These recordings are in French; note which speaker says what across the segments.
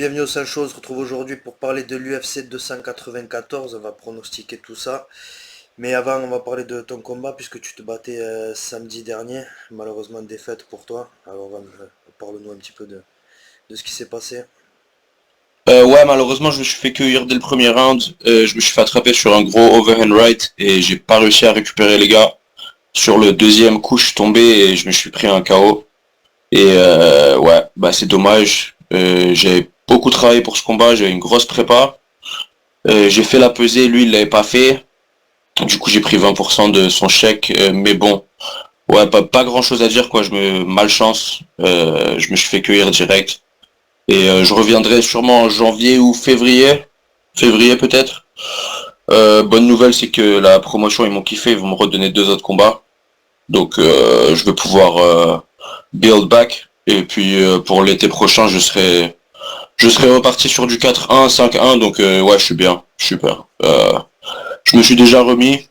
Speaker 1: bienvenue au Sancho, on se retrouve aujourd'hui pour parler de l'UFC 294, on va pronostiquer tout ça. Mais avant, on va parler de ton combat puisque tu te battais samedi dernier, malheureusement défaite pour toi. Alors parle-nous un petit peu de ce qui s'est passé.
Speaker 2: Ouais, malheureusement, je me suis fait cueillir dès le premier round. Je me suis fait attraper sur un gros overhand right et j'ai pas réussi à récupérer les gars. Sur le deuxième coup, je suis tombé et je me suis pris un KO. Et ouais, bah c'est dommage. J'ai beaucoup travaillé pour ce combat, j'ai une grosse prépa. J'ai fait la pesée, lui il l'avait pas fait. Du coup, j'ai pris 20% de son chèque. Mais bon, ouais, pas grand chose à dire quoi. Malchance. Je me suis fait cueillir direct. Et je reviendrai sûrement en janvier ou février. Février peut-être. Bonne nouvelle, c'est que la promotion, ils m'ont kiffé, ils vont me redonner 2 autres combats. Donc je vais pouvoir build back. Et puis pour l'été prochain, je serai reparti sur du 4-1, 5-1. Donc ouais, je suis bien, super. Je me suis déjà remis.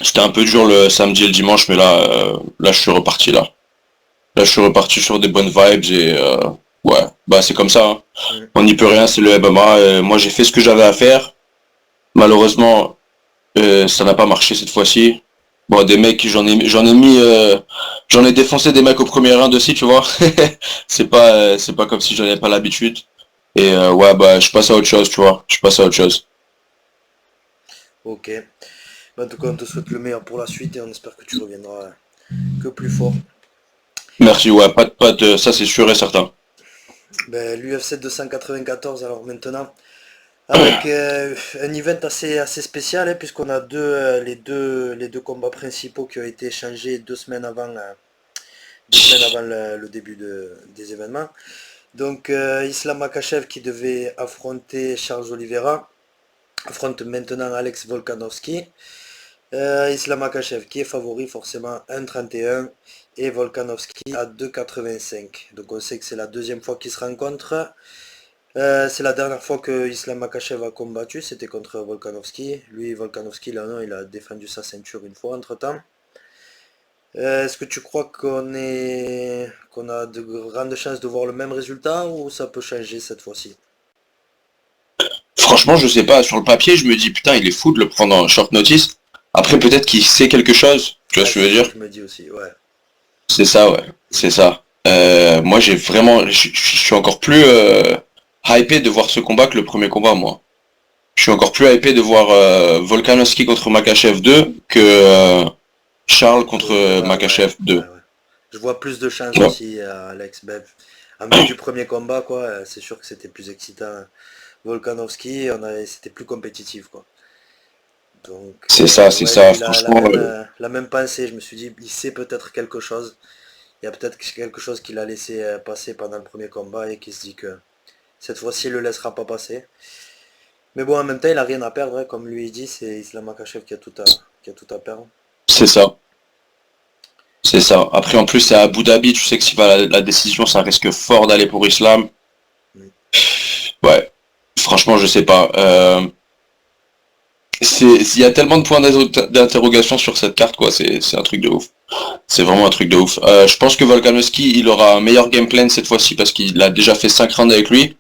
Speaker 2: C'était un peu dur le samedi et le dimanche, mais là je suis reparti là. Là je suis reparti sur des bonnes vibes et ouais, bah c'est comme ça, hein.
Speaker 1: Hmm.
Speaker 2: On n'y peut rien, c'est le MMA. Moi j'ai fait ce que j'avais à faire. Malheureusement, ça n'a pas marché cette fois-ci. Bon, des mecs, j'en ai défoncé des mecs au premier round aussi, tu vois. C'est pas comme si j'en avais pas l'habitude. Et ouais, bah, je passe à autre chose, tu vois. Je passe à autre chose.
Speaker 1: Ok. En tout cas, on te souhaite le meilleur pour la suite et on espère que tu reviendras que plus fort.
Speaker 2: Merci, ouais, ça c'est sûr et certain.
Speaker 1: Ben, l'UFC 294 alors maintenant. Avec un event assez spécial hein, puisqu'on a les deux combats principaux qui ont été échangés 2 semaines avant, 2 semaines avant le début des événements. Donc Islam Makhachev qui devait affronter Charles Oliveira affronte maintenant Alex Volkanovski. Islam Makhachev qui est favori forcément 1,31 et Volkanovski à 2,85. Donc on sait que c'est la deuxième fois qu'ils se rencontrent. C'est la dernière fois que Islam Makhachev a combattu, c'était contre Volkanovski. Lui, Volkanovski, là, non, il a défendu sa ceinture une fois entre-temps. Est-ce que tu crois qu'on a de grandes chances de voir le même résultat ou ça peut changer cette fois-ci?
Speaker 2: Franchement, je sais pas, sur le papier, je me dis, putain, il est fou de le prendre en short notice. Après, peut-être qu'il sait quelque chose, tu vois
Speaker 1: Ouais,
Speaker 2: ce que je
Speaker 1: c'est
Speaker 2: veux
Speaker 1: ce que
Speaker 2: dire?
Speaker 1: je me dis aussi, ouais.
Speaker 2: C'est ça, ouais, c'est ça. Moi, je suis encore plus hypé de voir ce combat que le premier combat, moi. Je suis encore plus hypé de voir Volkanovski contre Makhachev 2 que Charles
Speaker 1: Que
Speaker 2: contre
Speaker 1: Oliveira, ouais,
Speaker 2: Makhachev
Speaker 1: ouais,
Speaker 2: 2.
Speaker 1: ouais. Je vois plus de chances
Speaker 2: Tu vois.
Speaker 1: aussi à Alex Bev. En vue du premier combat, quoi, c'est sûr que c'était plus excitant. Volkanovski, c'était plus compétitif, quoi. Donc,
Speaker 2: C'est
Speaker 1: ouais,
Speaker 2: ça.
Speaker 1: j'ai eu la,
Speaker 2: Franchement,
Speaker 1: la même pensée. Je me suis dit, il sait peut-être quelque chose. Il y a peut-être quelque chose qu'il a laissé passer pendant le premier combat et qui se dit que cette fois-ci, il le laissera pas passer. Mais bon, en même temps, il a rien à perdre, hein. Comme lui il dit, c'est Islam Makhachev qui a tout à perdre.
Speaker 2: c'est ça. C'est ça. Après, en plus, c'est à Abu Dhabi. Tu sais que si va la décision, ça risque fort d'aller pour Islam.
Speaker 1: Mm.
Speaker 2: Ouais. Franchement, je sais pas. Il y a tellement de points d'interrogation sur cette carte, quoi. C'est un truc de ouf. C'est vraiment un truc de ouf. Je pense que Volkanovski, il aura un meilleur game plan cette fois-ci parce qu'il a déjà fait 5 rounds avec lui.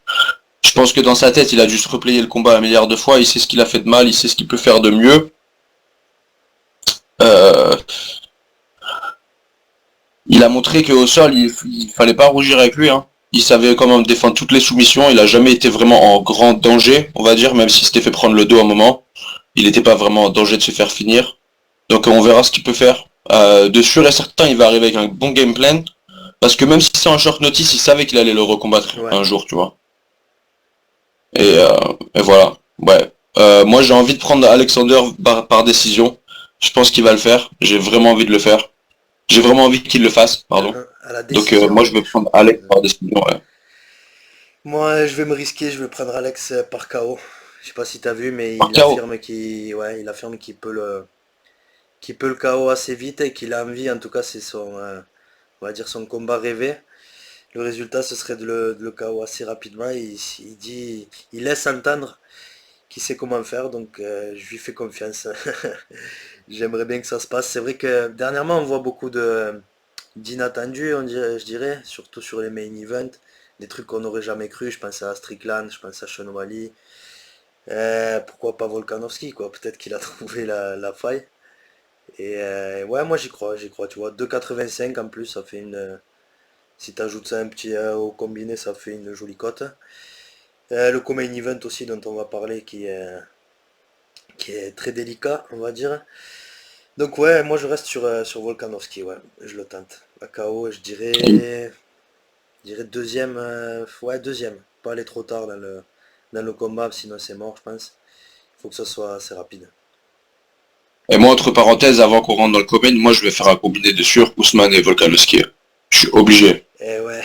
Speaker 2: Je pense que dans sa tête, il a dû se replayer le combat un milliard de fois. Il sait ce qu'il a fait de mal, il sait ce qu'il peut faire de mieux. Euh, il a montré qu'au sol, il fallait pas rougir avec lui, hein. Il savait quand même défendre toutes les soumissions. Il a jamais été vraiment en grand danger, on va dire, même s'il s'était fait prendre le dos à un moment. Il n'était pas vraiment en danger de se faire finir. Donc on verra ce qu'il peut faire. De sûr et certain, il va arriver avec un bon game plan. Parce que même si c'est en short notice, il savait qu'il allait le recombattre
Speaker 1: Ouais.
Speaker 2: un jour, tu vois. Et voilà. Ouais. Moi, j'ai envie de prendre Alexander par décision. Je pense qu'il va le faire. J'ai vraiment envie de le faire. J'ai vraiment envie qu'il le fasse, pardon.
Speaker 1: À la
Speaker 2: Donc
Speaker 1: décision,
Speaker 2: moi, je vais prendre Alex par décision. Ouais.
Speaker 1: moi, je vais me risquer, je vais prendre Alex par KO. Je sais pas si t'as vu, mais
Speaker 2: Par
Speaker 1: il
Speaker 2: KO.
Speaker 1: affirme il affirme qu'il peut le KO assez vite et qu'il a envie, en tout cas, c'est on va dire son combat rêvé. Le résultat, ce serait de le KO assez rapidement. Il dit, il laisse entendre qu'il sait comment faire, donc je lui fais confiance. J'aimerais bien que ça se passe. C'est vrai que dernièrement, on voit beaucoup d'inattendus, je dirais, surtout sur les main events. des trucs qu'on n'aurait jamais cru. Je pense à Strickland, je pense à Sean O'Malley. Pourquoi pas Volkanovski, quoi. Peut-être qu'il a trouvé la faille. Et ouais, moi j'y crois, tu vois. 2,85 en plus, ça fait une. Si tu ajoutes ça un petit au combiné, ça fait une jolie cote. Le co-main event aussi dont on va parler qui est très délicat, on va dire. Donc ouais, moi je reste sur Volkanovski, ouais, je le tente. À KO, je dirais deuxième, ouais deuxième. Pas aller trop tard dans le combat, sinon c'est mort, je pense. Il faut que ça soit assez rapide.
Speaker 2: Et moi, entre parenthèses, avant qu'on rentre dans le commun, moi je vais faire un combiné de sûr, Ousmane et Volkanovski. Je suis obligé.
Speaker 1: Et ouais,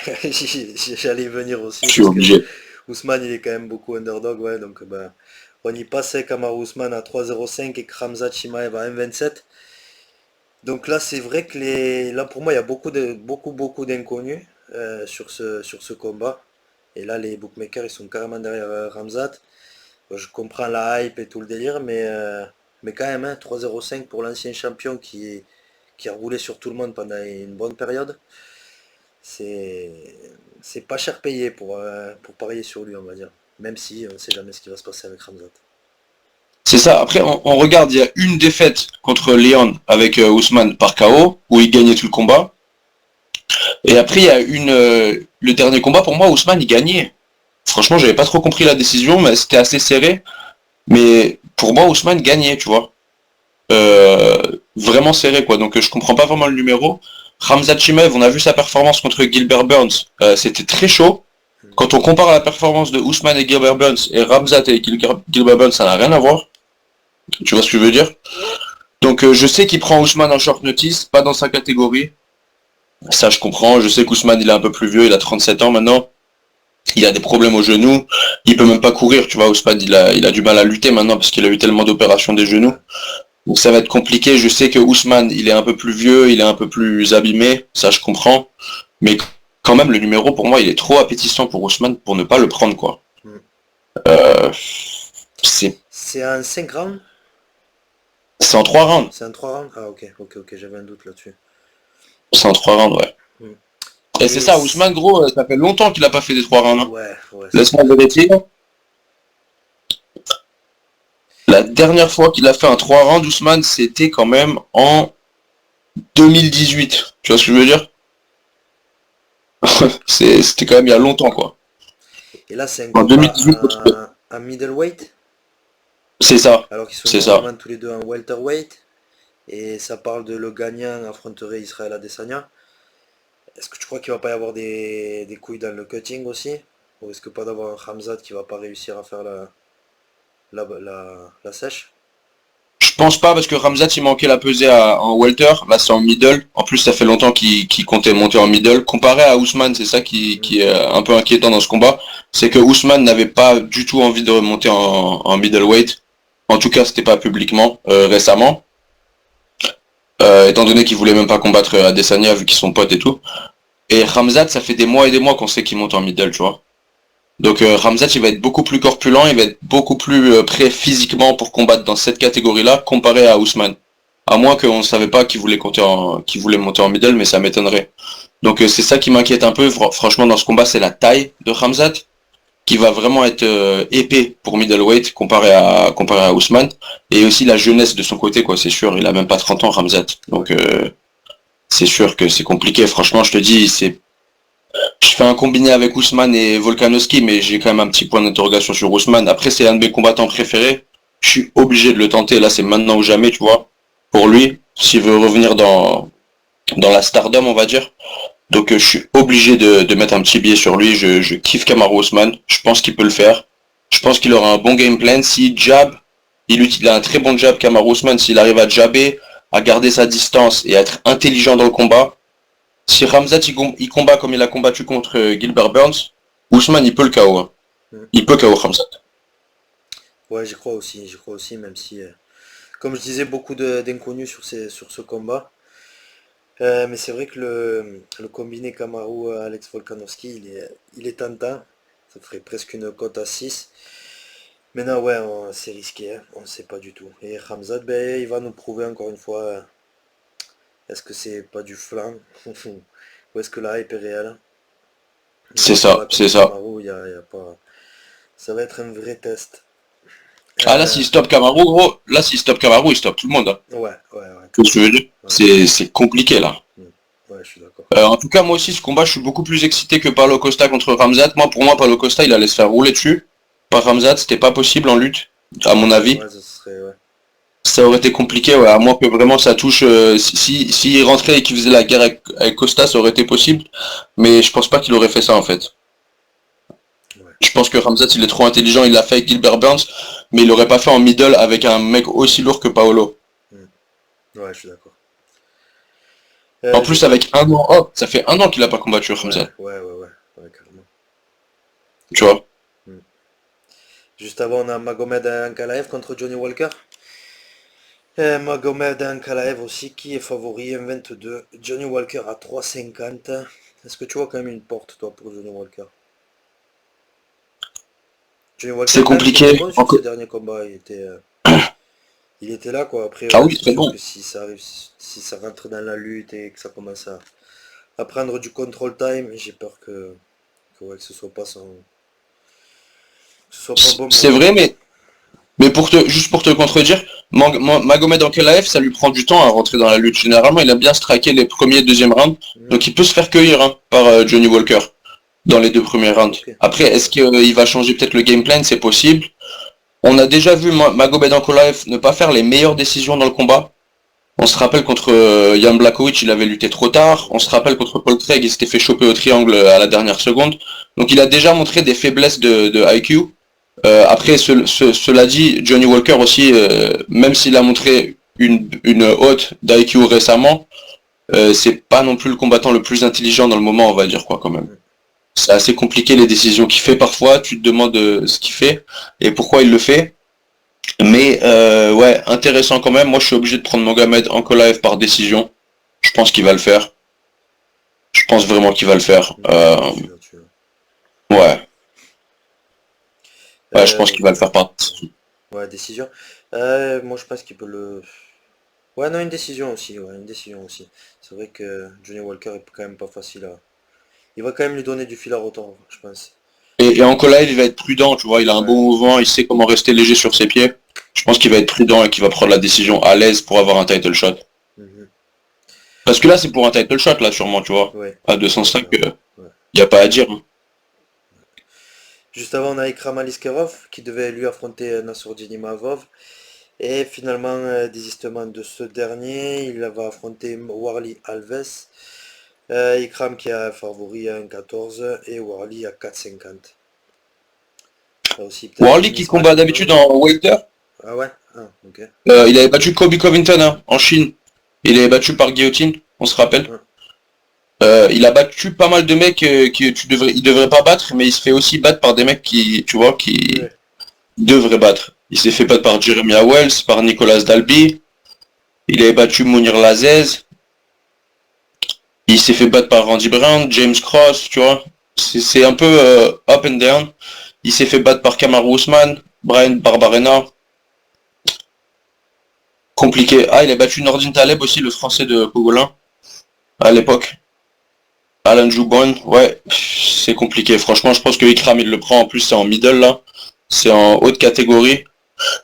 Speaker 1: j'allais y venir
Speaker 2: Je
Speaker 1: aussi
Speaker 2: suis
Speaker 1: parce que
Speaker 2: obligé.
Speaker 1: Ousmane il est quand même beaucoup underdog, ouais, donc bah, on y passait Kamaru Ousmane à 3,05 et Khamzat Chimaev à 1,27. Donc là, c'est vrai que là pour moi, il y a beaucoup d'inconnus sur ce combat. Et là, les bookmakers, ils sont carrément derrière Ramzat. Bon, je comprends la hype et tout le délire, mais quand même, hein, 3,05 pour l'ancien champion qui a roulé sur tout le monde pendant une bonne période, c'est c'est pas cher payé pour parier sur lui, on va dire. Même si on ne sait jamais ce qui va se passer avec Ramzat.
Speaker 2: C'est ça. Après, on regarde, il y a une défaite contre Léon avec Ousmane par KO, où il gagnait tout le combat. Et après, il y a le dernier combat, pour moi, Ousmane, il gagnait. Franchement, j'avais pas trop compris la décision, mais c'était assez serré. Mais pour moi, Ousmane gagnait, tu vois. Euh, Vraiment serré, quoi. Donc je comprends pas vraiment le numéro. Khamzat Chimaev, on a vu sa performance contre Gilbert Burns. C'était très chaud. Quand on compare la performance de Ousmane et Gilbert Burns et Ramzat et Gilbert Burns, ça n'a rien à voir. Tu vois ce que je veux dire? Donc je sais qu'il prend Ousmane en short notice, pas dans sa catégorie. Ça je comprends. Je sais qu'Ousmane il est un peu plus vieux, il a 37 ans maintenant. Il a des problèmes au genou. Il peut même pas courir, tu vois. Ousmane il a du mal à lutter maintenant parce qu'il a eu tellement d'opérations des genoux.
Speaker 1: Ouais.
Speaker 2: Donc ça va être compliqué. Je sais que Ousmane, il est un peu plus vieux, il est un peu plus abîmé, ça je comprends. Mais quand même, le numéro pour moi, il est trop appétissant pour Ousmane pour ne pas le prendre, quoi.
Speaker 1: Mm.
Speaker 2: Euh, c'est
Speaker 1: C'est un 5 rounds?
Speaker 2: c'est en 3 rounds.
Speaker 1: C'est un 3 rounds? Ah ok, ok, ok, j'avais un doute là-dessus.
Speaker 2: C'est en 3 rounds, ouais.
Speaker 1: Mm.
Speaker 2: Et c'est
Speaker 1: Et
Speaker 2: ça, Ousmane, gros, ça fait longtemps qu'il a pas fait des 3 rounds, hein.
Speaker 1: ouais, ouais, c'est
Speaker 2: Laisse-moi
Speaker 1: clair.
Speaker 2: vérifier. La dernière fois qu'il a fait un 3 rounds, Ousmane, c'était quand même en 2018. Tu vois ce que je veux dire? C'était quand même il y a longtemps, quoi.
Speaker 1: Et là, c'est un
Speaker 2: En
Speaker 1: combat
Speaker 2: 2018,
Speaker 1: à middleweight,
Speaker 2: c'est ça.
Speaker 1: alors qu'ils sont
Speaker 2: C'est ça.
Speaker 1: normalement tous les deux en welterweight. Et ça parle de le gagnant affronterait Israël Adesanya. Est-ce que tu crois qu'il va pas y avoir des couilles dans le cutting aussi? Ou est-ce que pas d'avoir un Hamzat qui va pas réussir à faire la sèche?
Speaker 2: Je pense pas parce que Ramzat il manquait la pesée en welter, là c'est en middle. En plus ça fait longtemps qu'il comptait monter en middle. Comparé à Ousmane, c'est ça
Speaker 1: Hmm.
Speaker 2: qui est un peu inquiétant dans ce combat, c'est que Ousmane n'avait pas du tout envie de remonter en middleweight. En tout cas c'était pas publiquement récemment, étant donné qu'il voulait même pas combattre Adesanya vu qu'ils sont potes et tout. Et Ramzat ça fait des mois et des mois qu'on sait qu'il monte en middle, tu vois. Donc Ramzat il va être beaucoup plus corpulent, il va être beaucoup plus prêt physiquement pour combattre dans cette catégorie-là comparé à Ousmane. À moins qu'on ne savait pas qu'il voulait monter en middle, mais ça m'étonnerait. Donc c'est ça qui m'inquiète un peu, franchement dans ce combat, c'est la taille de Ramzat, qui va vraiment être épais pour middleweight comparé à Ousmane. Et aussi la jeunesse de son côté, quoi, c'est sûr, il a même pas 30 ans Ramzat.
Speaker 1: Ouais.
Speaker 2: Donc c'est sûr que c'est compliqué. Franchement, je te dis, je fais un combiné avec Ousmane et Volkanovski, mais j'ai quand même un petit point d'interrogation sur Ousmane. Après, c'est l'un de mes combattants préférés. Je suis obligé de le tenter. Là, c'est maintenant ou jamais, tu vois. Pour lui, s'il veut revenir dans la stardom, on va dire. Donc, je suis obligé de mettre un petit billet sur lui. Je kiffe Kamaru Ousmane. Je pense qu'il peut le faire. Je pense qu'il aura un bon game plan. S'il jab, il a un très bon jab, Kamaru Ousmane. S'il arrive à jabber, à garder sa distance et à être intelligent dans le combat, si Ramzat il combat comme il a combattu contre Gilbert Burns, Ousmane il peut le KO, hein.
Speaker 1: Hmm.
Speaker 2: Il peut KO Ramzat.
Speaker 1: Ouais, j'y crois aussi, même si, comme je disais, beaucoup d'inconnus sur ce combat. Mais c'est vrai que le combiné Kamaru-Alex Volkanovski, il est tentant. Ça ferait presque une cote à 6. Maintenant, ouais, c'est risqué, hein, on ne sait pas du tout. Et Khamzat, ben, il va nous prouver encore une fois, est-ce que c'est pas du flan ou est-ce que la hype est réelle?
Speaker 2: C'est
Speaker 1: Donc
Speaker 2: ça,
Speaker 1: là,
Speaker 2: c'est
Speaker 1: contre
Speaker 2: ça.
Speaker 1: Kamaru, y a pas... ça va être un vrai test.
Speaker 2: Ah là, s'il
Speaker 1: Euh,
Speaker 2: stoppe Kamaru, gros, là, s'il stoppe Kamaru, il stoppe tout le monde, hein.
Speaker 1: ouais,
Speaker 2: Tu vois ce que je veux dire?
Speaker 1: ouais,
Speaker 2: C'est compliqué, là.
Speaker 1: mm, ouais, je suis d'accord.
Speaker 2: En tout cas, moi aussi, ce combat, je suis beaucoup plus excité que Paulo Costa contre Ramzat. Moi, pour moi, Paulo Costa, il allait se faire rouler dessus. Par Ramzat, c'était pas possible en lutte, à mon avis.
Speaker 1: Ouais, ce serait, ouais.
Speaker 2: Ça aurait été compliqué, ouais, à moins que vraiment ça touche. S'il rentrait et qu'il faisait la guerre avec Costa, ça aurait été possible. Mais je pense pas qu'il aurait fait ça, en fait.
Speaker 1: Ouais,
Speaker 2: Je pense que Ramzat, il est trop intelligent, il l'a fait avec Gilbert Burns, mais il l'aurait pas fait en middle avec un mec aussi lourd que Paolo.
Speaker 1: mm, ouais, je suis d'accord.
Speaker 2: En plus,
Speaker 1: Juste
Speaker 2: avec un an, hop, ça fait un an qu'il a pas combattu Ramzat.
Speaker 1: ouais, carrément.
Speaker 2: Tu vois.
Speaker 1: Mm. Juste avant, on a Magomed Ankalaev contre Johnny Walker. Magomed Ankalaev aussi qui est favori 1,22. Johnny Walker à 3,50. Est-ce que tu vois quand même une porte, toi, pour Johnny Walker? Johnny Walker
Speaker 2: C'est
Speaker 1: quand même qui était
Speaker 2: compliqué.
Speaker 1: bon sur ses derniers combats. Il était là, quoi. Après,
Speaker 2: Ah
Speaker 1: ouais,
Speaker 2: oui,
Speaker 1: c'est
Speaker 2: très
Speaker 1: sûr
Speaker 2: bon.
Speaker 1: que si ça rentre dans la lutte et que ça commence à prendre du control time, j'ai peur ouais, que ce soit pas bon pour
Speaker 2: C'est
Speaker 1: lui.
Speaker 2: vrai, mais juste pour te contredire, Magomed Ankalaev, ça lui prend du temps à rentrer dans la lutte. Généralement, il aime bien striker les premiers et deuxième rounds.
Speaker 1: Hmm,
Speaker 2: Donc il peut se faire cueillir, hein, par Johnny Walker dans les deux premiers rounds.
Speaker 1: ok,
Speaker 2: Après,
Speaker 1: ok,
Speaker 2: est-ce qu'il va changer peut-être le game plan? C'est possible. On a déjà vu Magomed Ankalaev ne pas faire les meilleures décisions dans le combat. On se rappelle contre Jan Blachowicz, il avait lutté trop tard. On se
Speaker 1: ouais,
Speaker 2: rappelle contre Paul Craig, il s'était fait choper au triangle à la dernière seconde. Donc il a déjà montré des faiblesses de IQ. Après, cela dit, Johnny Walker aussi, même s'il a montré une haute d'IQ récemment, c'est pas non plus le combattant le plus intelligent dans le moment, on va dire quoi quand même.
Speaker 1: hmm,
Speaker 2: C'est assez compliqué les décisions qu'il fait parfois, tu te demandes ce qu'il fait et pourquoi il le fait. Mais ouais, intéressant quand même. Moi, je suis obligé de prendre Mohamed Ankalaev par décision. Je pense qu'il va le faire. Je pense vraiment qu'il va le faire.
Speaker 1: ouais, je suis là-dessus, là-dessus.
Speaker 2: Ouais, ouais, je pense qu'il va le
Speaker 1: Ok,
Speaker 2: faire par décision.
Speaker 1: ouais, décision. Moi, je pense qu'il peut le... Ouais, non, une décision aussi, ouais, une décision aussi. C'est vrai que Johnny Walker est quand même pas facile à... Il va quand même lui donner du fil à retordre, je pense.
Speaker 2: Et Ankalaev, il va être prudent, tu vois. Il a un bon
Speaker 1: Ouais,
Speaker 2: mouvement, il sait comment rester léger sur ses pieds. Je pense qu'il va être prudent et qu'il va prendre la décision à l'aise pour avoir un title shot.
Speaker 1: mhm,
Speaker 2: Parce que là, c'est pour un title shot, là, sûrement, tu vois.
Speaker 1: ouais,
Speaker 2: À
Speaker 1: ouais,
Speaker 2: 205,
Speaker 1: clairement. Ouais.
Speaker 2: y a pas à dire, hein.
Speaker 1: Juste avant, on a Ikram Aliskerov qui devait lui affronter Nassourdine Mavov. Et finalement, désistement de ce dernier, il va affronter Warley Alves. Ikram qui a favori à 1,14 et Warley à 4,50. Là aussi, peut-être un
Speaker 2: Warley qui
Speaker 1: mismatch
Speaker 2: combat
Speaker 1: pour eux.
Speaker 2: d'habitude en welter,
Speaker 1: Ah ouais? Ah, ok.
Speaker 2: il avait battu Kobe Covington, hein, en Chine. Il avait battu par guillotine, on se rappelle.
Speaker 1: Ah,
Speaker 2: Il a battu pas mal de mecs il devrait pas battre, mais il se fait aussi battre par des mecs qui, tu vois, qui
Speaker 1: ouais.
Speaker 2: devraient battre. Il s'est fait battre par Jeremiah Wells, par Nicolas Dalby. Il avait battu Mounir Lazez. Il s'est fait battre par Randy Brown, James Cross, tu vois. C'est un peu up and down. Il s'est fait battre par Kamaru Usman, Brian Barbarena. Compliqué. Ah, il a battu Nordin Taleb aussi, le français de Cogolin, à l'époque. Alan Joubon, ouais, c'est compliqué. Franchement, je pense que Ikram, il le prend. En plus, c'est en middle, là. C'est en haute catégorie.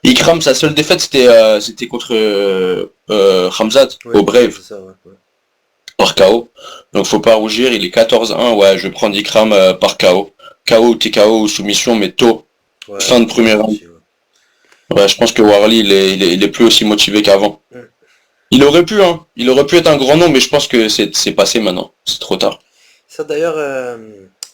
Speaker 2: Ikram, sa seule défaite, c'était contre Khamzat,
Speaker 1: Ouais,
Speaker 2: au
Speaker 1: ouais,
Speaker 2: Brave,
Speaker 1: c'est ça, ouais. Ouais,
Speaker 2: par KO. Donc faut pas rougir, il est 14-1. Ouais, je vais prendre Ikram par KO. KO ou TKO ou soumission, mais tôt.
Speaker 1: ouais,
Speaker 2: Fin
Speaker 1: je
Speaker 2: de
Speaker 1: pense
Speaker 2: première round.
Speaker 1: aussi, ouais.
Speaker 2: Ouais, je pense que Warley, il est plus aussi motivé qu'avant.
Speaker 1: Hmm.
Speaker 2: Il aurait pu, hein. Il aurait pu être un grand nom, mais je pense que c'est passé maintenant. C'est trop tard.
Speaker 1: Ça d'ailleurs,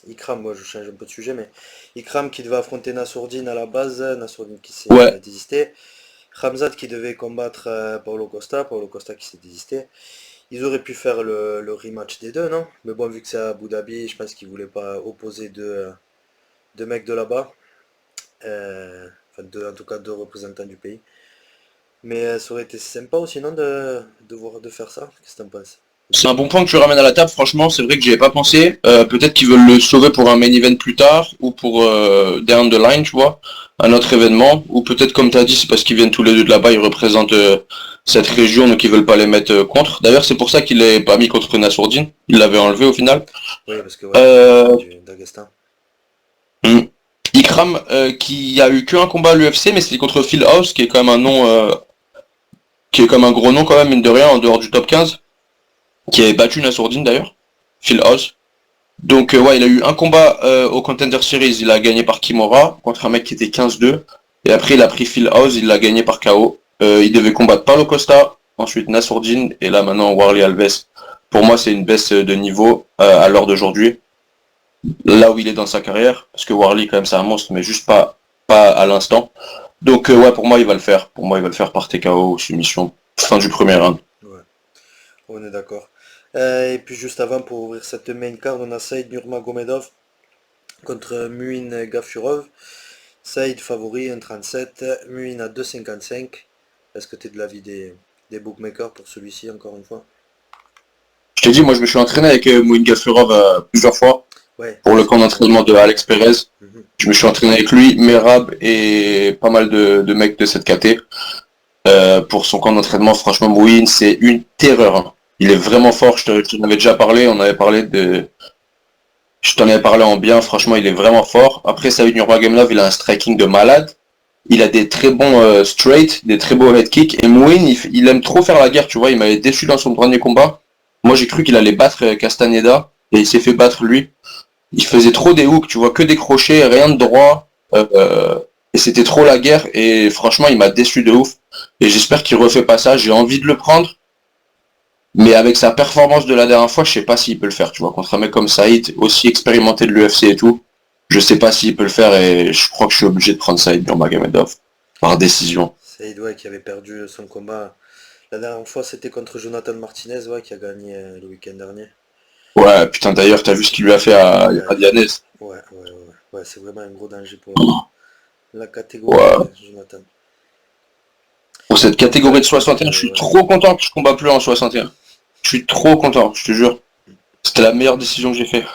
Speaker 1: Ikram, moi je change un peu de sujet, mais Ikram qui devait affronter Nassourdine à la base, Nassourdine qui s'est
Speaker 2: Ouais,
Speaker 1: désisté. Khamzat qui devait combattre Paulo Costa qui s'est désisté. Ils auraient pu faire le rematch des deux, non? Mais bon, vu que c'est à Abu Dhabi, je pense qu'ils voulaient pas opposer deux mecs de là-bas. Enfin, en tout cas, deux représentants du pays. Mais ça aurait été sympa aussi, non, de faire ça? Qu'est-ce que t'en penses?
Speaker 2: C'est un bon point que tu ramènes à la table, franchement, c'est vrai que j'y ai pas pensé. Peut-être qu'ils veulent le sauver pour un main event plus tard, ou pour down the line, tu vois, un autre événement, ou peut-être comme tu as dit, c'est parce qu'ils viennent tous les deux de là-bas, ils représentent cette région, donc ils veulent pas les mettre contre. D'ailleurs, c'est pour ça qu'il est pas mis contre Nassourdine, il l'avait enlevé au final.
Speaker 1: Oui, parce que ouais,
Speaker 2: Euh,
Speaker 1: du Daghestan.
Speaker 2: hmm. Ikram, qui a eu qu'un combat à l'UFC, mais c'était contre Phil House, qui est quand même un nom, qui est comme un gros nom quand même, mine de rien, en dehors du top 15, qui avait battu Nassourdine d'ailleurs, Phil House. Donc ouais, il a eu un combat au Contender Series, il a gagné par Kimura contre un mec qui était 15-2. Et après il a pris Phil House, il l'a gagné par KO. Il devait combattre Paulo Costa, ensuite Nassourdine, et là maintenant Warley Alves. Pour moi c'est une baisse de niveau à l'heure d'aujourd'hui, là où il est dans sa carrière, parce que Warley quand même c'est un monstre, mais juste pas à l'instant. Donc ouais, pour moi il va le faire. Pour moi il va le faire par TKO ou soumission. Fin du premier round.
Speaker 1: Ouais, on est d'accord. Et puis juste avant, pour ouvrir cette main card, on a Saïd Nurmagomedov contre Muin Gafurov. Saïd favori 1,37, Muin à 2,55. Est-ce que tu es de l'avis des bookmakers pour celui-ci, encore une fois?
Speaker 2: Je t'ai dit, moi je me suis entraîné avec Mouine Gafurov plusieurs fois
Speaker 1: Ouais,
Speaker 2: pour le
Speaker 1: c'est
Speaker 2: camp
Speaker 1: ce que
Speaker 2: d'entraînement de Alex Perez.
Speaker 1: Mhm.
Speaker 2: Je me suis entraîné avec lui, Merab et pas mal de mecs de cette KT. Pour son camp d'entraînement, franchement, Mouine, c'est une terreur, hein. Il est vraiment fort, je t'en avais déjà parlé, on avait parlé de... Je t'en avais parlé en bien, franchement, il est vraiment fort. Après, Saïd Nurmagomedov, il a un striking de malade. Il a des très bons straight, des très beaux head kicks. Et Mouine, il aime trop faire la guerre, tu vois. Il m'avait déçu dans son dernier combat. Moi, j'ai cru qu'il allait battre Castaneda. Et il s'est fait battre lui. Il faisait trop des hooks, tu vois, que des crochets, rien de droit. Et c'était trop la guerre. Et franchement, il m'a déçu de ouf. Et j'espère qu'il refait pas ça. J'ai envie de le prendre. Mais avec sa performance de la dernière fois, je sais pas s'il peut le faire, tu vois. Contre un mec comme Saïd, aussi expérimenté de l'UFC et tout. Je sais pas s'il peut le faire et je crois que je suis obligé de prendre Saïd Nurmagomedov. Par décision.
Speaker 1: Saïd, ouais, qui avait perdu son combat. La dernière fois, c'était contre Jonathan Martinez, ouais, qui a gagné le week-end dernier.
Speaker 2: Ouais, putain, d'ailleurs, t'as vu ce qu'il lui a fait
Speaker 1: Ouais,
Speaker 2: à Dianès.
Speaker 1: ouais, c'est vraiment un gros danger pour la catégorie,
Speaker 2: Ouais.
Speaker 1: Jonathan.
Speaker 2: Pour cette catégorie de 61, je suis
Speaker 1: Ouais.
Speaker 2: trop content que je combat plus en 61. Je suis trop content, je te jure. C'était la meilleure décision que j'ai fait.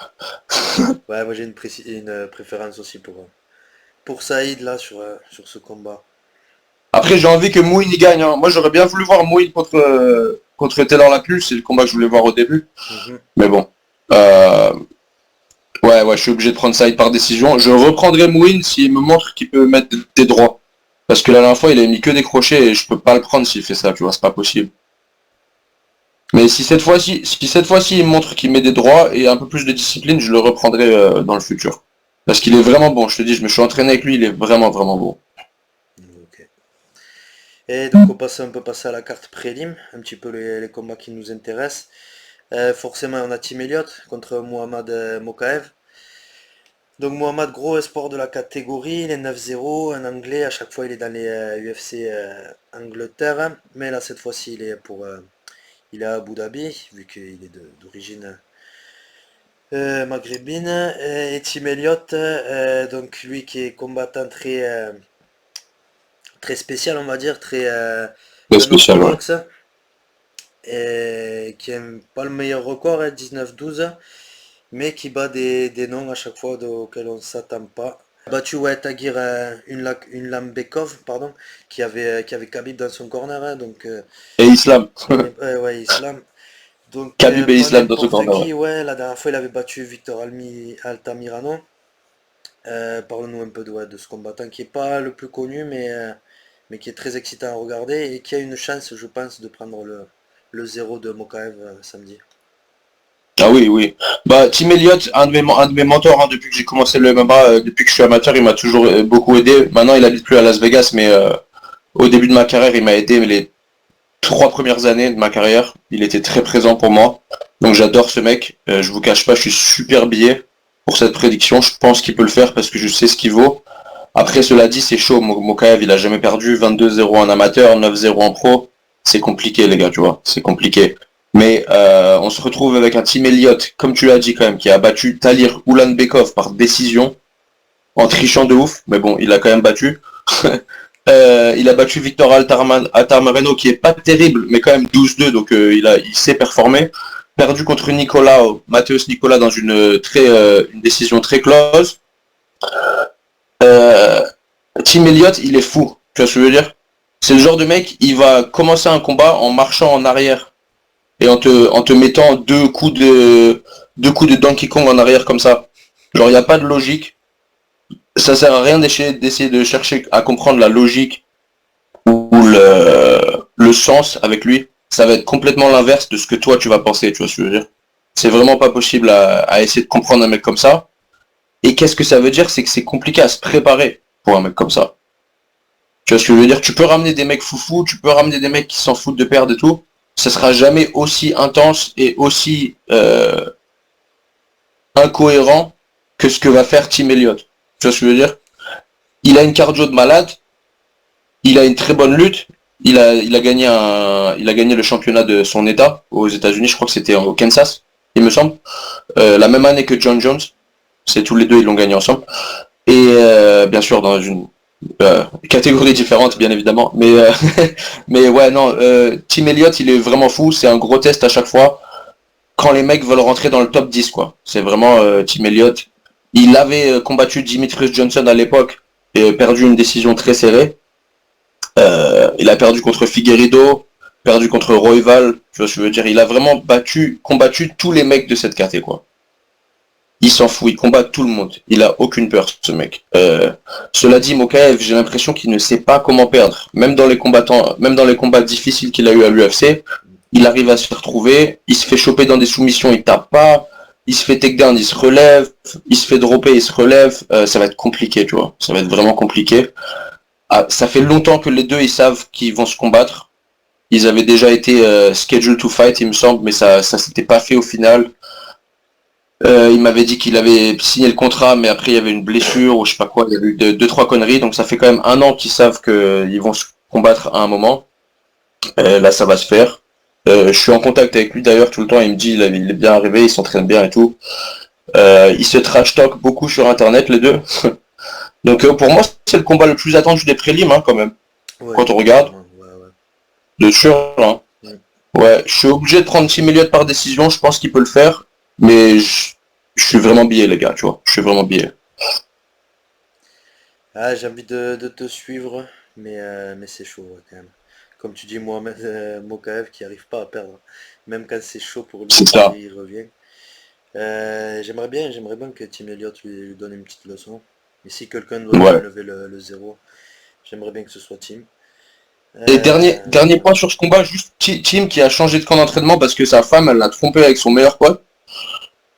Speaker 1: Ouais, moi j'ai une préférence aussi pour Saïd là sur ce combat.
Speaker 2: Après, j'ai envie que Mouine y gagne, hein. Moi, j'aurais bien voulu voir Mouine contre Taylor Lapulse, c'est le combat que je voulais voir au début.
Speaker 1: Mhm.
Speaker 2: Mais bon. Euh, ouais, je suis obligé de prendre Saïd par décision. Je reprendrai Mouine s'il me montre qu'il peut mettre des droits. Parce que la dernière fois, il a mis que des crochets et je peux pas le prendre s'il fait ça, tu vois, c'est pas possible. Mais si cette fois-ci il me montre qu'il met des droits et un peu plus de discipline, je le reprendrai dans le futur. Parce qu'il est vraiment bon, je te dis, je me suis entraîné avec lui, il est vraiment vraiment bon.
Speaker 1: Ok. Et donc on peut passer à la carte prélim, un petit peu les combats qui nous intéressent. Forcément on a Tim Elliott contre Mohamed Mokaev. Donc Mohamed, gros espoir de la catégorie, il est 9-0, un anglais, à chaque fois il est dans les UFC Angleterre, mais là cette fois-ci il est à Abu Dhabi, vu qu'il est d'origine maghrébine. Et Tim Elliott, donc lui qui est combattant très spécial, on va dire, très
Speaker 2: Très spécial, ouais.
Speaker 1: unorthodoxe, et qui n'a pas le meilleur record, hein, 19-12, mais qui bat des noms à chaque fois auxquels on ne s'attend pas. Il a battu, ouais, Tagir Unlambekov, pardon, qui avait Khabib dans son corner, hein, donc
Speaker 2: Et Islam.
Speaker 1: ouais, Islam. Donc
Speaker 2: Khabib et
Speaker 1: pas
Speaker 2: Islam dans ce
Speaker 1: n'importe
Speaker 2: corner, ouais.
Speaker 1: qui, ouais, la dernière fois il avait battu Victor Altamirano. Parle-nous un peu de ce combattant qui est pas le plus connu, mais qui est très excitant à regarder et qui a une chance, je pense, de prendre le 0 de Mokaev samedi.
Speaker 2: Ah oui, oui. Bah, Tim Elliott, un de mes mentors, hein, depuis que j'ai commencé le MMA, depuis que je suis amateur, il m'a toujours beaucoup aidé. Maintenant, il habite plus à Las Vegas, mais au début de ma carrière, il m'a aidé les 3 premières années de ma carrière. Il était très présent pour moi. Donc j'adore ce mec. Je vous cache pas, je suis super biais pour cette prédiction. Je pense qu'il peut le faire parce que je sais ce qu'il vaut. Après, cela dit, c'est chaud. Mokaev, il a jamais perdu. 22-0 en amateur, 9-0 en pro. C'est compliqué, les gars, tu vois. C'est compliqué. Mais on se retrouve avec un Tim Elliott, comme tu l'as dit quand même, qui a battu Talir Ulanbekov par décision, en trichant de ouf. Mais bon, il a quand même battu. Il a battu Victor Altamirano, qui est pas terrible, mais quand même 12-2, donc il sait performer. perdu contre Mateusz Nicolas dans une décision très close. Tim Elliott, il est fou. Tu vois ce que je veux dire? C'est le genre de mec, il va commencer un combat en marchant en arrière et en te mettant deux coups de Donkey Kong en arrière comme ça. Genre, il n'y a pas de logique. Ça sert à rien d'essayer de chercher à comprendre la logique ou le sens avec lui. Ça va être complètement l'inverse de ce que toi tu vas penser, tu vois ce que je veux dire. C'est vraiment pas possible à essayer de comprendre un mec comme ça. Et qu'est-ce que ça veut dire? C'est que c'est compliqué à se préparer pour un mec comme ça. Tu vois ce que je veux dire? Tu peux ramener des mecs foufous, tu peux ramener des mecs qui s'en foutent de perdre et tout. Ça sera jamais aussi intense et aussi incohérent que ce que va faire Tim Elliott. Tu vois ce que je veux dire? Il a une cardio de malade, il a une très bonne lutte, il a gagné le championnat de son état aux États-Unis, je crois que c'était au Kansas, il me semble. La même année que John Jones. C'est tous les deux, ils l'ont gagné ensemble. Et bien sûr dans une catégorie différente, bien évidemment. Mais ouais, non, Tim Elliott, il est vraiment fou. C'est un gros test à chaque fois. Quand les mecs veulent rentrer dans le top 10, quoi. C'est vraiment Tim Elliott. Il avait combattu Demetrius Johnson à l'époque et perdu une décision très serrée. Il a perdu contre Figueiredo, perdu contre Royval. Tu vois ce que je veux dire? Il a vraiment combattu tous les mecs de cette caté, quoi. Il s'en fout, il combat tout le monde. Il a aucune peur, ce mec. Cela dit, Mokaev, j'ai l'impression qu'il ne sait pas comment perdre. Même dans les combats difficiles qu'il a eu à l'UFC, il arrive à se retrouver, il se fait choper dans des soumissions, il tape pas, il se fait takedown, il se relève, il se fait dropper, il se relève. Ça va être compliqué, tu vois. Ça va être vraiment compliqué. Ah, ça fait longtemps que les deux, ils savent qu'ils vont se combattre. Ils avaient déjà été scheduled to fight, il me semble, mais ça s'était pas fait au final. Il m'avait dit qu'il avait signé le contrat, mais après il y avait une blessure ou je sais pas quoi, il y a eu deux trois conneries, donc ça fait quand même 1 an qu'ils savent qu'ils vont se combattre à un moment. Là ça va se faire. Je suis en contact avec lui d'ailleurs tout le temps, il me dit il est bien arrivé, il s'entraîne bien et tout. Il se trash talk beaucoup sur internet les deux. Donc pour moi c'est le combat le plus attendu des prélims hein, quand même.
Speaker 1: Ouais,
Speaker 2: Quand on regarde,
Speaker 1: ouais.
Speaker 2: de sûr. Hein.
Speaker 1: Ouais.
Speaker 2: Ouais, je suis obligé de prendre Tim Elliott par décision, je pense qu'il peut le faire, mais je suis vraiment biaisé les gars, tu vois. Je suis vraiment biaisé.
Speaker 1: Ah, j'ai envie de te suivre, mais c'est chaud ouais, quand même. Comme tu dis, Mohamed Mokaev qui arrive pas à perdre. Même quand c'est chaud pour lui,
Speaker 2: C'est ça.
Speaker 1: il revient. J'aimerais bien que Tim Elliott lui donne une petite leçon. Mais si quelqu'un doit lui
Speaker 2: Ouais.
Speaker 1: enlever le zéro, j'aimerais bien que ce soit Tim.
Speaker 2: Et dernier
Speaker 1: Ouais.
Speaker 2: point sur ce combat, juste Tim qui a changé de camp d'entraînement parce que sa femme, elle l'a trompé avec son meilleur pote.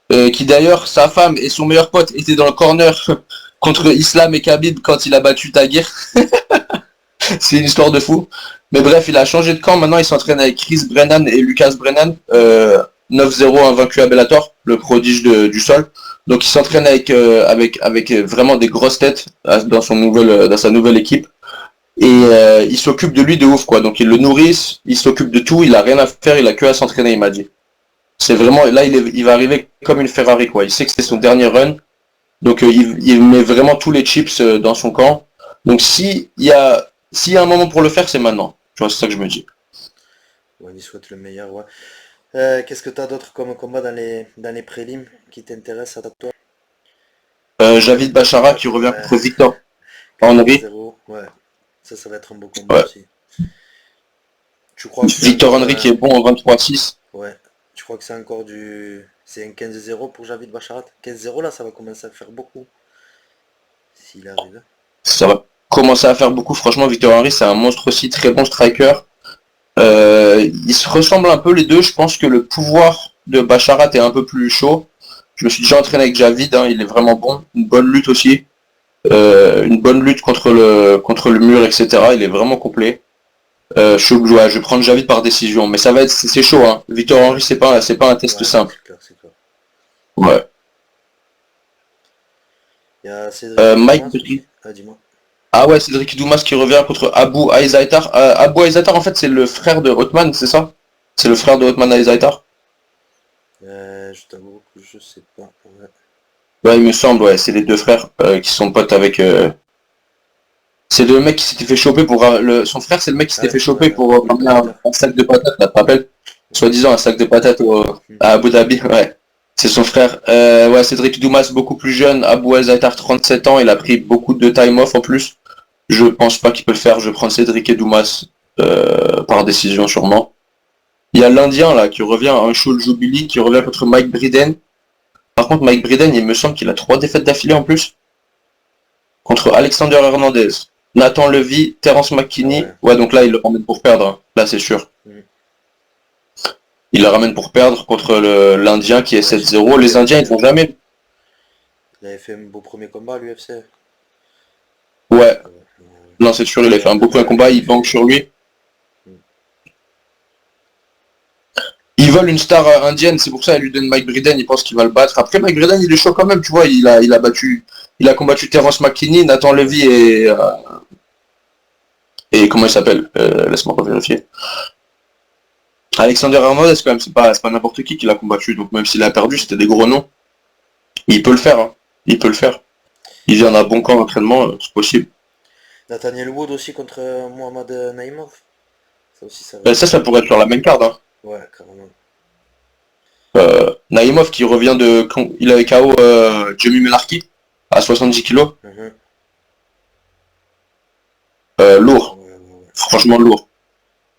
Speaker 2: Qui d'ailleurs, sa femme et son meilleur pote étaient dans le corner contre Islam et Khabib quand il a battu Tagir. C'est une histoire de fou. Mais bref, il a changé de camp. Maintenant, il s'entraîne avec Chris Brennan et Lucas Brennan. 9-0 invaincu à Bellator, le prodige du sol. Donc, il s'entraîne avec vraiment des grosses têtes dans sa nouvelle équipe. Et il s'occupe de lui de ouf, quoi. Donc, ils le nourrissent, il s'occupe de tout. Il a rien à faire, il a que à s'entraîner, il m'a dit. C'est vraiment, là, il va arriver comme une Ferrari, quoi. Il sait que c'est son dernier run. Donc, il met vraiment tous les chips dans son camp. Donc, s'il y a un moment pour le faire, c'est maintenant. Tu vois, c'est ça que je me dis.
Speaker 1: Ouais, il souhaite le meilleur, ouais. Qu'est-ce que tu as d'autre comme combat dans les prélims qui t'intéresse à toi?
Speaker 2: Javid Bachara qui revient
Speaker 1: Ouais,
Speaker 2: contre Victor Henry.
Speaker 1: 4-0, ouais. Ça va être un beau combat
Speaker 2: Ouais.
Speaker 1: aussi. Tu crois que c'est
Speaker 2: Victor
Speaker 1: encore
Speaker 2: Henry qui est bon en 23-6.
Speaker 1: ouais. Tu crois que c'est encore du. C'est un 15-0 pour Javid Bacharat? 15-0 là, ça va commencer à faire beaucoup. S'il arrive.
Speaker 2: Ça va commencer à faire beaucoup. Franchement, Victor Henry, c'est un monstre aussi, très bon striker. Ils se ressemblent un peu les deux. Je pense que le pouvoir de Bacharat est un peu plus chaud. Je me suis déjà entraîné avec Javid, hein, il est vraiment bon. Une bonne lutte aussi. Une bonne lutte contre le mur, etc. Il est vraiment complet. Ouais, je vais prendre Javid par décision, mais ça va être c'est chaud. Hein. Victor
Speaker 1: Ouais.
Speaker 2: Henry, c'est pas un test
Speaker 1: Ouais, non,
Speaker 2: simple.
Speaker 1: c'est clair, c'est clair.
Speaker 2: Ouais.
Speaker 1: Il y a Cédric
Speaker 2: Mike
Speaker 1: Dumas
Speaker 2: Perry.
Speaker 1: aussi. Ah, dis-moi.
Speaker 2: Ah ouais, Cédric Doumas qui revient contre Abu Aizaitar. Abu Aizaitar, en fait, c'est le frère de Othman, c'est ça? C'est le frère de Othman Aizaitar?
Speaker 1: Je t'avoue que je sais pas. Ouais.
Speaker 2: Ouais, il me semble, ouais, c'est les deux frères qui sont potes avec. C'est le mec qui s'était fait choper pour. Son frère, c'est le mec qui s'était
Speaker 1: Ah,
Speaker 2: fait choper
Speaker 1: ouais,
Speaker 2: pour
Speaker 1: Will
Speaker 2: ramener
Speaker 1: Poulter.
Speaker 2: un sac de patates, là, tu te rappelles? soi-disant un sac de patates à Abu Dhabi, ouais. C'est son frère. Ouais, Cédric Doumas, beaucoup plus jeune. Abou El Zaitar, 37 ans. Il a pris beaucoup de time off en plus. Je pense pas qu'il peut le faire. Je vais prendre Cédric et Doumas par décision sûrement. Il y a l'Indien là qui revient, un Shul Jubilee, qui revient contre Mike Briden. Par contre, Mike Briden, il me semble qu'il a 3 défaites d'affilée en plus. Contre Alexander Hernandez, Nathan Levy, Terence McKinney. Ouais, donc là, il le ramène pour perdre. Hein. Là, c'est sûr. Il le ramène pour perdre contre l'Indien qui est 7-0. Les Indiens, ils vont jamais.
Speaker 1: Il avait fait un beau premier combat à l'UFC.
Speaker 2: Ouais. Non, c'est sûr, il a fait un beau premier combat. Il banque sur lui. Ils veulent une star indienne, c'est pour ça qu'ils lui donnent Mike Briden, ils pensent qu'il va le battre. Après, Mike Briden, il est chaud quand même, tu vois, il a combattu Terence McKinney, Nathan Levy et comment il s'appelle laisse-moi revérifier. Alexander Hernandez, quand même, c'est pas n'importe qui l'a combattu, donc même s'il a perdu, c'était des gros noms. Il peut le faire, hein. Il peut le faire. Il vient d'un bon camp d'entraînement, c'est possible.
Speaker 1: Nathaniel Wood aussi contre Mohamed Naimov. Ça aussi,
Speaker 2: ça pourrait être sur la même carte, hein.
Speaker 1: Ouais, carrément.
Speaker 2: Naimov qui revient de... Il avait KO Jimmy Melarki à 70 kg. Lourd. Ouais. Franchement lourd.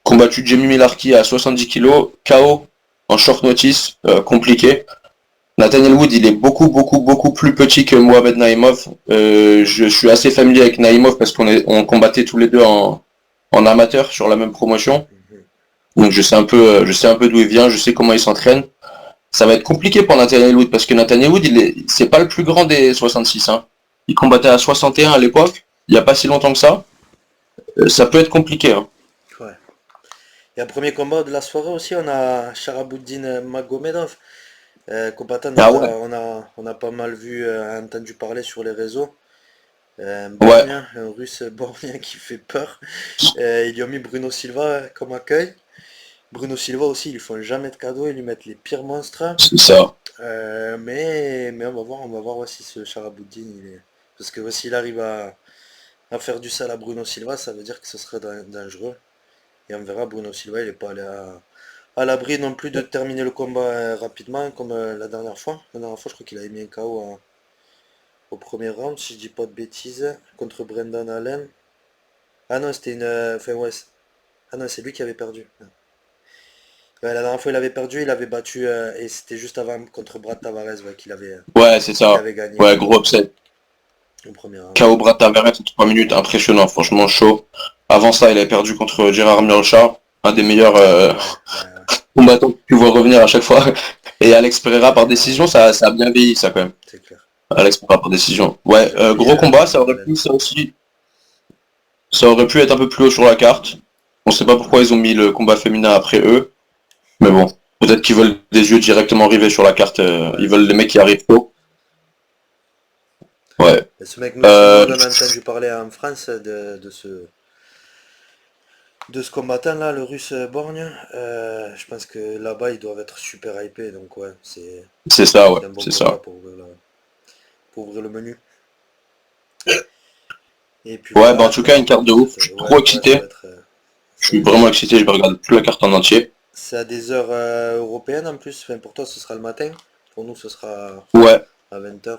Speaker 2: Combattu Jamie Melarki à 70 kg, KO en short notice, compliqué. Nathaniel Wood, il est beaucoup plus petit que Mohamed Naimov. Je suis assez familier avec Naimov parce qu'on combattait tous les deux en amateur sur la même promotion. Donc je sais un peu d'où il vient, je sais comment il s'entraîne. Ça va être compliqué pour Nathaniel Wood parce que Nathaniel Wood, c'est pas le plus grand des 66. Hein. Il combattait à 61 à l'époque, il n'y a pas si longtemps que ça. Ça peut être compliqué. Hein.
Speaker 1: Ouais. Et un premier combat de la soirée aussi, on a Sharabuddin Magomedov, combattant on a pas mal vu, entendu parler sur les réseaux. Un russe bornien qui fait peur. Ils lui ont mis Bruno Silva comme accueil. Bruno Silva aussi, ils lui font jamais de cadeaux, ils lui mettent les pires monstres.
Speaker 2: C'est ça.
Speaker 1: Mais on va voir si ce Sharabuddin, parce que s'il arrive à faire du sale à Bruno Silva, ça veut dire que ce serait dangereux. Et on verra, Bruno Silva, il n'est pas allé à l'abri non plus de terminer le combat rapidement, comme la dernière fois. La dernière fois, je crois qu'il avait mis un KO au premier round, si je dis pas de bêtises, contre Brendan Allen. Ah non, c'était une... Ah non, c'est lui qui avait perdu. La dernière fois il avait perdu, il avait battu et c'était juste avant contre Brad Tavares qu'il avait,
Speaker 2: c'est ça.
Speaker 1: Avait gagné.
Speaker 2: Ouais, gros upset. KO Brad Tavares en 3 minutes, impressionnant, franchement chaud. Avant ça, il avait perdu contre Gérard Murchar, un des meilleurs combattants que tu vois revenir à chaque fois. Et Alex Pereira par décision, ça a bien vieilli ça quand même.
Speaker 1: C'est clair.
Speaker 2: Alex Pereira par décision. Ouais, gros combat, ça aurait pu être un peu plus haut sur la carte. On sait pas pourquoi ils ont mis le combat féminin après eux. Mais bon, peut-être qu'ils veulent des yeux directement arriver sur la carte, ils veulent les mecs qui arrivent tôt. Ouais.
Speaker 1: Et ce mec, nous, on a entendu parler en France de ce combattant là, le russe borgne. Je pense que là-bas ils doivent être super hypés, donc ouais, c'est
Speaker 2: ça, ouais,
Speaker 1: un bon
Speaker 2: c'est ça.
Speaker 1: Pour ouvrir le menu. Et puis,
Speaker 2: ouais, en tout cas, une carte de ouf, je suis trop excité. Je suis vraiment excité, je vais regarder plus la carte en entier.
Speaker 1: C'est à des heures européennes en plus, enfin, pour toi ce sera le matin, pour nous ce sera à 20h.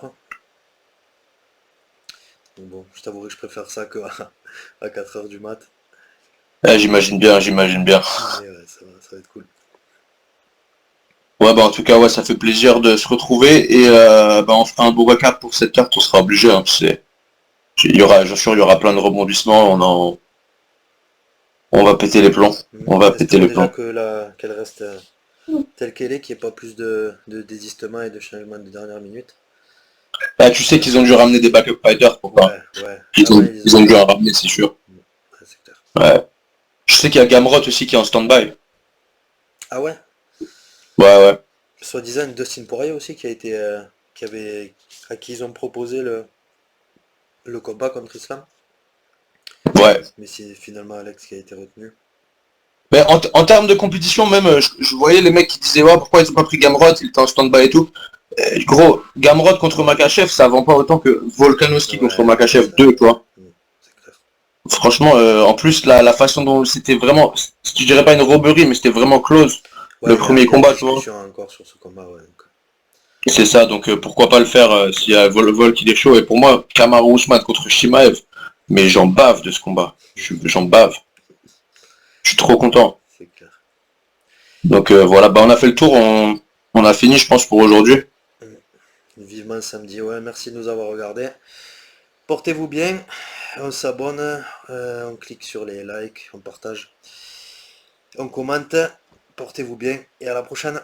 Speaker 1: Donc bon, je t'avouerai que je préfère ça que à 4h du mat.
Speaker 2: J'imagine bien.
Speaker 1: Mais ouais, ça va être cool.
Speaker 2: Ouais, en tout cas, ouais, ça fait plaisir de se retrouver et on fera un beau recap pour cette carte, on sera obligé, hein, il y aura plein de rebondissements, on va péter les plombs.
Speaker 1: Qu'elle reste telle qu'elle est, qu'il n'y ait pas plus de désistement et de changement de dernière minute.
Speaker 2: Tu sais qu'ils ont dû ramener des backup fighters pour ça.
Speaker 1: Ouais.
Speaker 2: Ils ont dû en ramener, c'est sûr.
Speaker 1: Ouais, c'est clair.
Speaker 2: Ouais. Je sais qu'il y a Gamrot aussi qui est en stand-by.
Speaker 1: Ah ouais?
Speaker 2: Ouais.
Speaker 1: Soi-disant Dustin Poirier aussi qui à qui ils ont proposé le combat contre Islam.
Speaker 2: Ouais.
Speaker 1: Mais c'est finalement Alex qui a été retenu.
Speaker 2: Mais en termes de compétition, même, je voyais les mecs qui disaient pourquoi ils ont pas pris Gamrot, il était en stand-by et tout. Gros, Gamrot contre Makhachev, ça vend pas autant que Volkanovski contre Makhachev 2, tu vois. C'est clair. Franchement, en plus, la façon dont c'était vraiment, je dirais pas une robberie, mais c'était vraiment close.
Speaker 1: Ouais,
Speaker 2: le premier
Speaker 1: il y a
Speaker 2: combat, tu vois.
Speaker 1: discussion encore sur ce combat, ouais. Donc.
Speaker 2: C'est ça, donc pourquoi pas le faire s'il y a Vol qui est chaud. Et pour moi, Kamaru Usman contre Shimaev, mais j'en bave de ce combat. J'en bave. Je suis trop content.
Speaker 1: C'est clair.
Speaker 2: Donc voilà, bah on a fait le tour, on a fini je pense pour aujourd'hui.
Speaker 1: Vivement samedi, ouais, merci de nous avoir regardés. Portez-vous bien, on s'abonne, on clique sur les likes, on partage, on commente. Portez-vous bien et à la prochaine.